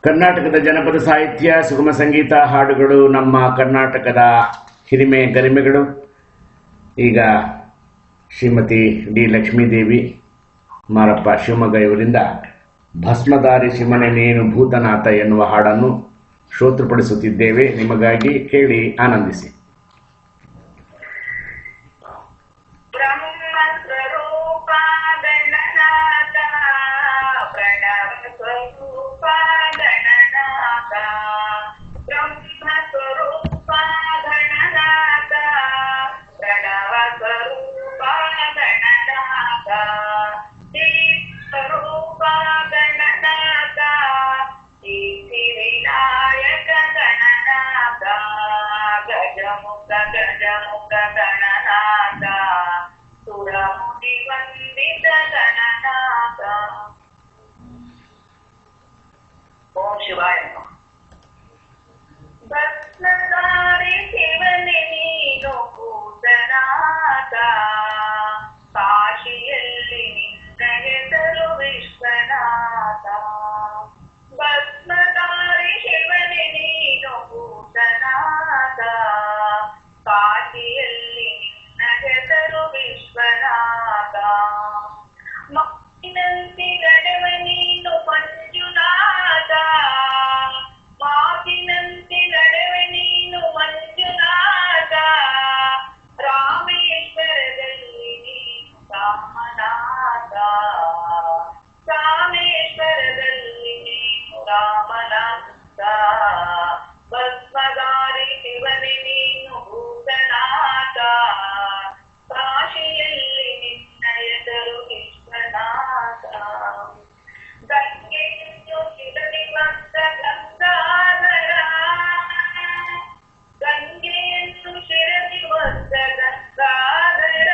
ಕರ್ನಾಟಕದ ಜನಪದ ಸಾಹಿತ್ಯ, ಸುಗಮ ಸಂಗೀತ, ಹಾಡುಗಳು ನಮ್ಮ ಕರ್ನಾಟಕದ ಹಿರಿಮೆ ಗರಿಮೆಗಳು. ಈಗ ಶ್ರೀಮತಿ ಡಿ ಲಕ್ಷ್ಮೀದೇವಿ ಮಾರಪ್ಪ ಶಿವಮೊಗ್ಗ ಇವರಿಂದ ಭಸ್ಮಧಾರಿ ಶಿವನೇ ನೀನು ಭೂತನಾಥ ಎನ್ನುವ ಹಾಡನ್ನು ಶ್ರೋತೃಪಡಿಸುತ್ತಿದ್ದೇವೆ. ನಿಮಗಾಗಿ ಕೇಳಿ ಆನಂದಿಸಿ. ಗಜಮುಖ ಗಣನಾಥ ಸುರಮುನಿ ವಂದಿತ ಗಣನಾಥ. ಓಂ ಶಿವಾಯ. ಭಸ್ಮಧಾರಿ ಶಿವನೇ ನೀನು ಭೂತನಾಥ, ಕಾಶಿಯಲ್ಲಿ ನಿನ್ನ ಹೆಸರು ವಿಶ್ವನಾಥ. ಭಸ್ಮಧಾರಿ ಶಿವನೇ ನೀನು ಭೂತನಾಥ, ಕಾಶಿಯಲ್ಲಿ ನಿನ್ನ ಹೆಸರು ವಿಶ್ವನಾಥ. ಮಾತಿನಂತೆ ನಡೆವ ನೀನು ಮಂಜುನಾಥ, ಮಾತಿನಂತೆ ನಡೆವೆ ನೀನು ಮಂಜುನಾಥ. ರಾಮೇಶ್ವರದಲ್ಲಿ ನೀನು ರಾಮನಾಥ, ರಾಮೇಶ್ವರದಲ್ಲಿ ನೀನು ರಾಮನಾಥ. ಭಸ್ಮಧಾರಿ ಶಿವನೇ ನೀನು ಭೂತನಾಥ, ಕಾಶಿಯಲ್ಲಿ ನಿನ್ನ ಹೆಸರು ವಿಶ್ವನಾಥ. ಗಂಗೆಯನ್ನು ಶಿರದಿ ಬಂದ ಗಂಗಾಧರ, ಗಂಗೆಯನ್ನು ಶಿರದಿ ಬಂದ ಗಂಗಾಧರ.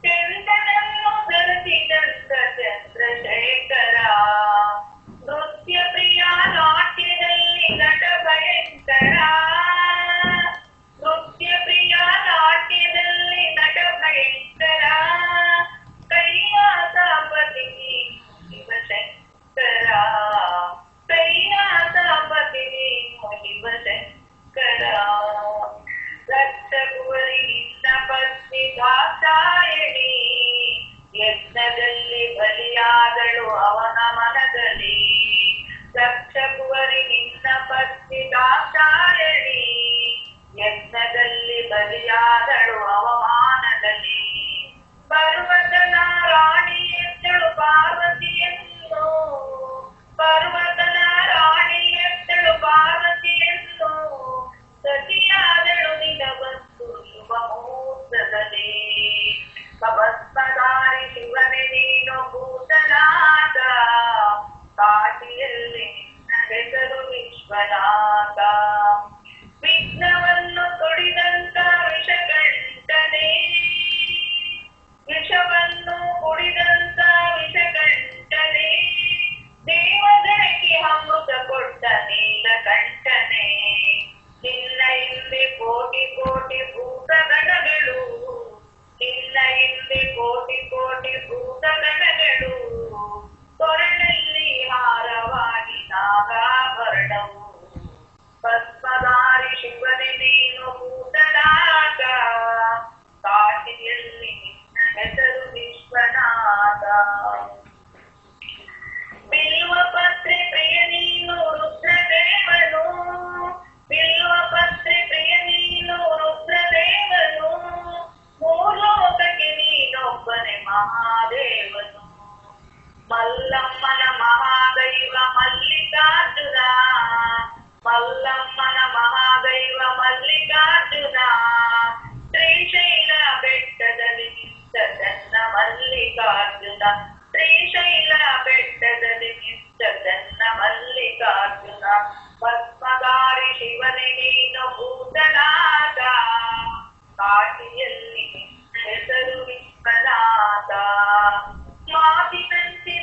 ಚಂದ್ರನನ್ನು ಧರಿಸಿದಂತ ಚಂದ್ರಶೇಖರ. ನೃತ್ಯ ಪ್ರಿಯ ನಾಟ್ಯದಲ್ಲಿ ನಟ ಭಯಂಕರ, ನೃತ್ಯ ಪ್ರಿಯ ನಾಟ್ಯದಲ್ಲಿ ನಟ ಭಯಂಕರ. ಕೈಲಾಸಪತಿ ನೀನು ಶಿವಶಂಕರ, ಕೈಲಾಸಪತಿ ನೀನು ಶಿವಶಂಕರ. ರಕ್ತಗುವರಿ ನಿನ್ನ ಪತ್ನಿ ದಾಕ್ಷಾಯಣಿ, ಯಜ್ಞದಲ್ಲಿ ಬಲಿಯಾದಳು ಅವನ ಮನದಲ್ಲಿ. ರಕ್ಷಕುವರಿ ನಿನ್ನ ಪತ್ನಿ ದಾಕ್ಷಾಯಣಿ, ಯಜ್ಞದಲ್ಲಿ ಬಲಿಯಾದಳು ಅವಮಾನದಲ್ಲಿ. ಪರ್ವತನ ರಾಣಿ ಎದ್ದಳು ಪಾರ್ವತಿಯನ್ನು, ಪರ್ವತನ ರಾಣಿ ಎದ್ದಳು ಪಾರ್ವತಿಯನ್ನು. ಸತಿಯಾದಳು ನಿನ ಬಂದು ಯುವ ಮುಹೂರ್ತದಲ್ಲಿ. ಭಸ್ಮಧಾರಿ ಶಿವನೇ ನೀನು ಭೂತನಾಥ, ಕಾಶಿಯಲ್ಲಿ ನಿನ್ನ ಹೆಸರು ವಿಶ್ವನಾಥ. ವಿಘ್ನವನ್ನು ಕೊಡಿದಂತ ವಿಷಕಂಠನೇ, ವಿಷವನ್ನು ಕುಡಿದಂತ ವಿಷಕಂಠನೇ. ದೇವಗಣಕ್ಕೆ ಅಮೃತ ಕೊಟ್ಟ ನೀಲಕಂಠನೇ. ನಿನ್ನ ಹಿಂದೆ ಕೋಟಿ ಕೋಟಿ ಭೂತಗಣಗಳು, ನಿನ್ನ ಹಿಂದೆ ಕೋಟಿ ಕೋಟಿ ಭೂತಗಣಗಳು. ಕೊರಳಲ್ಲಿ ಹಾರವಾಗಿ ನಾಗಾಭರಣವು. ಭಸ್ಮಧಾರಿ ಶಿವನೇ ನೀನು ಭೂತನಾಥ, ಕಾಶಿಯಲ್ಲಿ ನಿನ್ನ ಹೆಸರು ವಿಶ್ವನಾಥ. ಬಿಲ್ವ ಪತ್ರೆ ಪ್ರಿಯ ನೀನು ರುದ್ರದೇವನು, ಬಿಲ್ವ ಪತ್ರೆ ಪ್ರಿಯ ನೀನು ರುದ್ರದೇವನು. ಮೂಲೋಕಕ್ಕೆ ನೀನೊಬ್ಬನೇ ಮಹಾದೇವನು. ಮಲ್ಲಮ್ಮನ ಮಹಾದೈವ ಮಲ್ಲಿಕಾರ್ಜುನ, ಮಲ್ಲಮ್ಮನ ಮಹಾದೈವ ಮಲ್ಲಿಕಾರ್ಜುನ. ಶ್ರೀಶೈಲ ಬೆಟ್ಟದಲ್ಲಿ ನಿಂತ ಚನ್ನ ಮಲ್ಲಿಕಾರ್ಜುನ, ಶ್ರೀಶೈಲ ಬೆಟ್ಟದಲ್ಲಿ ನಿಂತ ಚನ್ನ ಮಲ್ಲಿಕಾರ್ಜುನ. ಭಸ್ಮಧಾರಿ ಶಿವನೇ ನೀನು ಭೂತನಾಥ, ಕಾಶಿಯಲ್ಲಿ ನಿನ್ನ ಹೆಸರು ವಿಶ್ವನಾಥ. ಮಾತಿನಂತೆ